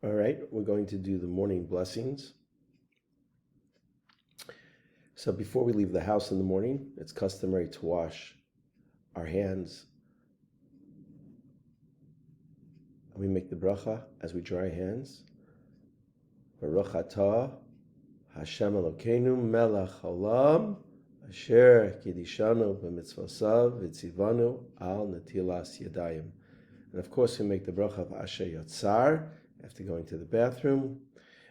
All right, we're going to do the morning blessings. So before we leave the house in the morning, it's customary to wash our hands. And we make the bracha as we dry our hands. Baruch atah Hashem Elokeinu melech haolam asher kidishanu b'mitzvosav v'tzivanu al netilas yadayim. And of course we make the bracha of Asher Yotzar after going to the bathroom.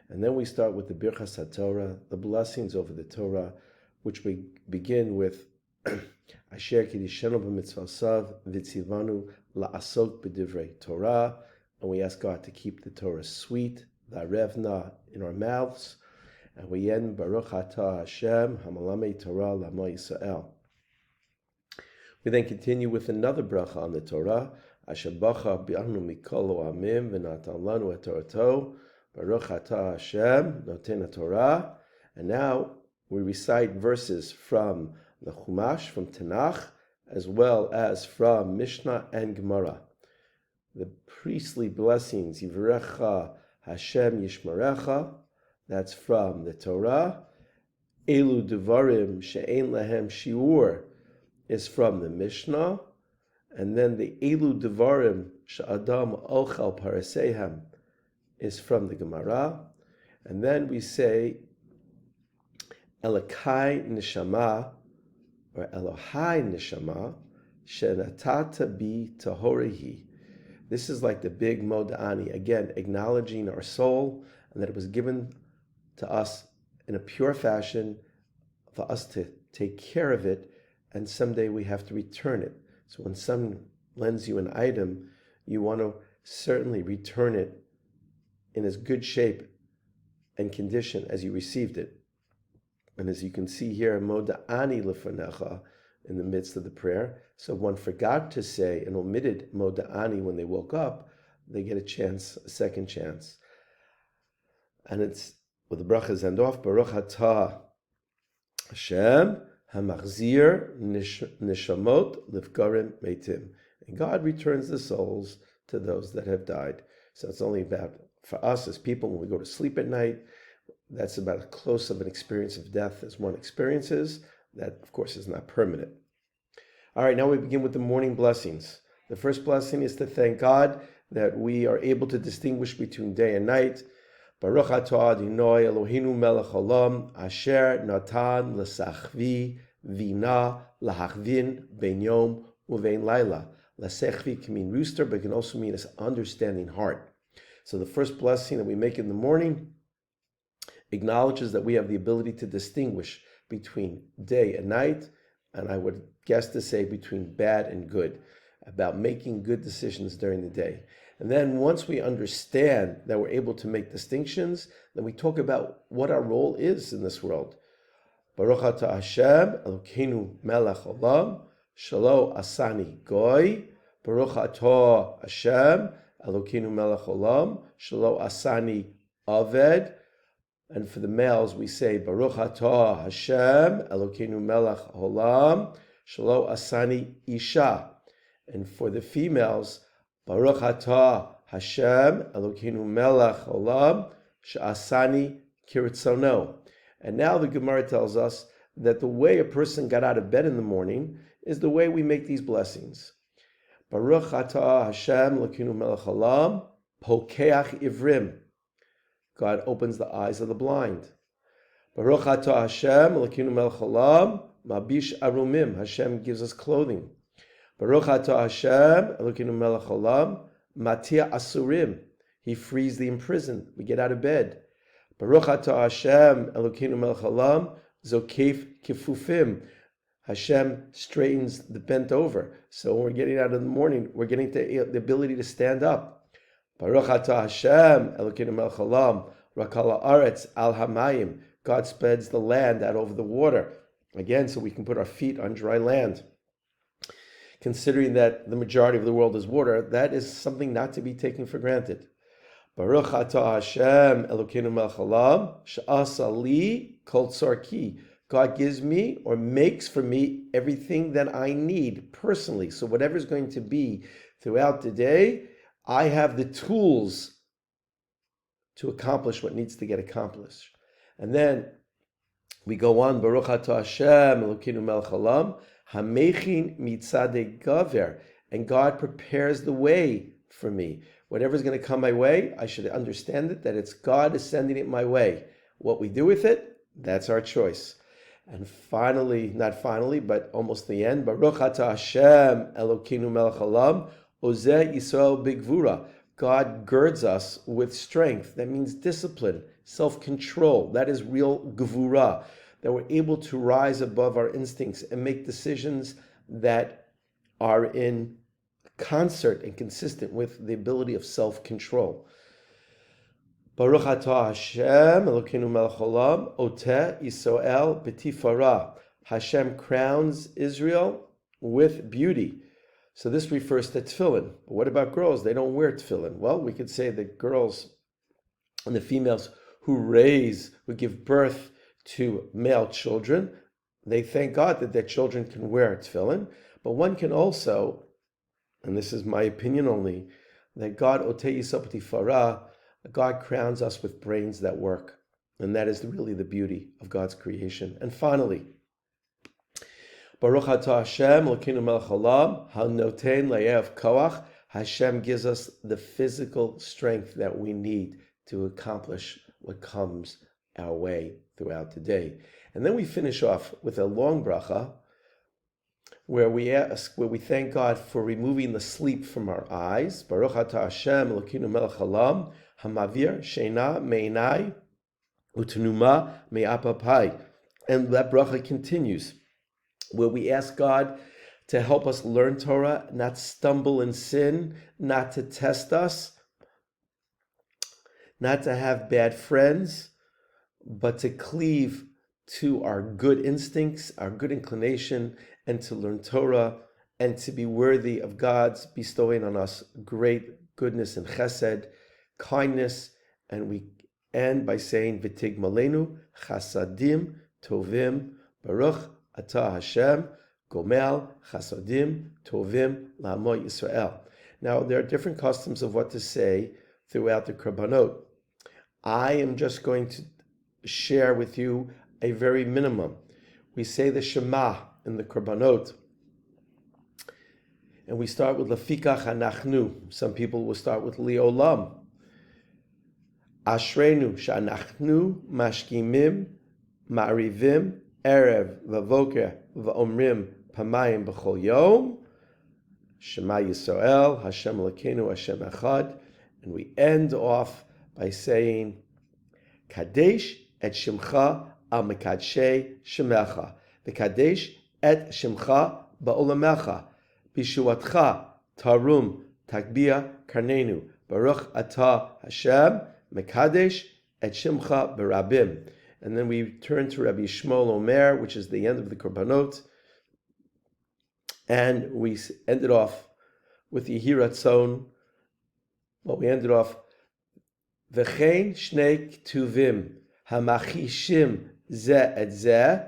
And then we start with the Birchas HaTorah, the blessings over the Torah, which we begin with Asher Kidishanu b'mitzvosav v'tzivanu la'asok b'divrei Torah, and we ask God to keep the Torah sweet, the revna in our mouths, and we end Baruch Atah Hashem Hamalamei Torah L'Amo Yisrael. We then continue with another bracha on the Torah, Asher Bacha B'Anu Mikol Amim V'Natan Lanu Et Torato. Baruch Atah Hashem Noten Torah. And now we recite verses from the Chumash, from Tanakh, as well as from Mishnah and Gemara. The priestly blessings, Yivrecha Hashem Yishmarecha, that's from the Torah. Elu Devarim She'ein Lahem Shiur is from the Mishnah. And then the Elu Devarim She'adam Ochal Parasehem is from the Gemara. And then we say Elokai Neshama, or Elohai Neshama, Shenatata Bi Tahorihi. This is like the big Moda'ani, again, acknowledging our soul and that it was given to us in a pure fashion for us to take care of it, and someday we have to return it. So when someone lends you an item, you want to certainly return it in as good shape and condition as you received it. And as you can see here, Moda'ani lefanecha, in the midst of the prayer. So if one forgot to say and omitted Moda'ani when they woke up, they get a second chance. And it's with the brachas end off, Baruch Atah Hashem Hamachzir Nishamot Livgarim Meitim. And God returns the souls to those that have died. So it's only about, for us as people, when we go to sleep at night, that's about as close of an experience of death as one experiences. That, of course, is not permanent. All right, now we begin with the morning blessings. The first blessing is to thank God that we are able to distinguish between day and night. Baruch atah Adonai Eloheinu melech haolam asher natan l'sachvi vina lahachvin bein yom uvein laila. L'sechvi can mean rooster, but it can also mean an understanding heart. So the first blessing that we make in the morning acknowledges that we have the ability to distinguish between day and night, and I would guess to say between bad and good, about making good decisions during the day. And then once we understand that we're able to make distinctions, then we talk about what our role is in this world. Baruch atah Hashem Elokeinu melech haolam shelo asani goy. Baruch atah Hashem Elokeinu melech haolam shelo asani aved. And for the males, we say Baruch atah Hashem Elokeinu melech haolam shelo asani isha. And for the females, Baruch atah Hashem Elokeinu melech haolam she'asani kiritzono. And now the Gemara tells us that the way a person got out of bed in the morning is the way we make these blessings. Baruch atah Hashem Elokeinu melech haolam pokeach ivrim. God opens the eyes of the blind. Baruch atah Hashem Elokeinu melech haolam mabish arumim. Hashem gives us clothing. Baruch atah Hashem Elokeinu melech haolam matia asurim. He frees the imprisoned. We get out of bed. Baruch atah Hashem Elokeinu melech haolam zokef kifufim. Hashem straightens the bent over. So when we're getting out in the morning, we're getting the ability to stand up. Baruch atah Hashem Elokeinu melech haolam rakal haaretz al hamayim. God spreads the land out over the water. Again, so we can put our feet on dry land. Considering that the majority of the world is water, that is something not to be taken for granted. Baruch atah Hashem Elokeinu melech haolam she'asa li kol tzarki. God gives me or makes for me everything that I need personally. So whatever is going to be throughout the day, I have the tools to accomplish what needs to get accomplished. And then we go on, Baruch Atah Hashem, Elokeinu melech haolam, hamechin mitzadei gaver, and God prepares the way for me. Whatever's going to come my way, I should understand it, that it's God is sending it my way. What we do with it, that's our choice. And finally, not finally, but almost the end, Baruch Atah Hashem, Elokeinu melech haolam, Ozeh Yisrael bigvura. God girds us with strength. That means discipline, self-control. That is real gevura, that we're able to rise above our instincts and make decisions that are in concert and consistent with the ability of self-control. Baruch atah Hashem, Elokeinu melech haolam, Oteh Yisrael b'tifara. Hashem crowns Israel with beauty. So this refers to tefillin. But what about girls? They don't wear tefillin. Well, we could say that girls and the females who give birth to male children, they thank God that their children can wear tefillin. But one can also, and this is my opinion only, that God, Oteh Yisrael b'tifara, God crowns us with brains that work. And that is really the beauty of God's creation. And finally, Baruch atah Hashem, Elokeinu melech haolam, hanoten layev koach. Hashem gives us the physical strength that we need to accomplish what comes our way throughout the day. And then we finish off with a long bracha, where we thank God for removing the sleep from our eyes. Baruch atah Hashem, Elokeinu melech haolam, hamavir sheina meinai utenuma me'apapai. And that bracha continues, where we ask God to help us learn Torah, not stumble in sin, not to test us, not to have bad friends, but to cleave to our good instincts, our good inclination, and to learn Torah, and to be worthy of God's bestowing on us great goodness and chesed, kindness. And we end by saying, V'tig malenu chasadim tovim baruch atah Hashem gomel chasadim tovim la'amo Yisrael. Now, there are different customs of what to say throughout the Korbanot. I am just going to share with you a very minimum. We say the Shema in the Korbanot, and we start with Lefikach Anachnu. Some people will start with Liolam. Ashrenu Sha'anachnu Mashkimim Ma'arivim Erev Vavoker V'omrim Pamayim B'chol Yom Shema Yisrael Hashem Elokeinu Hashem Echad. And we end off by saying Kadesh et Shimcha al Mekadshei Shemecha V'Kadesh et Shimcha Ba'olamecha Bishuatcha Tarum Tagbia Karnenu Baruch Atah Hashem Mekadesh et Shimcha Barabim. And then we turn to Rabbi Shmuel Omer, which is the end of the Korbanot, and we ended off with Yehi Ratzon. Well, we ended off V'chein shnei ktuvim hamachishim ze et ze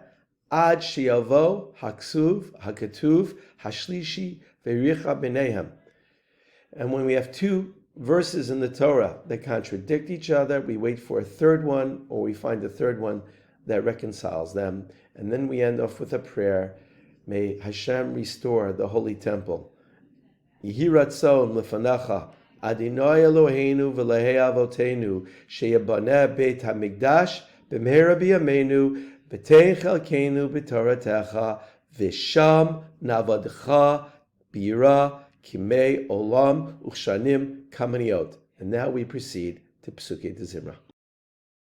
ad sheyavo hakatuv hashlishi v'richa b'neihem. And when we have two verses in the Torah that contradict each other, we wait for a third one, or we find a third one that reconciles them. And then we end off with a prayer. May Hashem restore the Holy Temple. Yehi Ratzon lefanecha Adonai Eloheinu v'lehei avotenu sheyabaneh Beit HaMikdash b'mehera b'yameinu v'tein chelkeinu b'toratecha v'sham navadcha b'yira Kimei Olam Uchshanim Kamaniot. And now we proceed to Psukei de Zimra.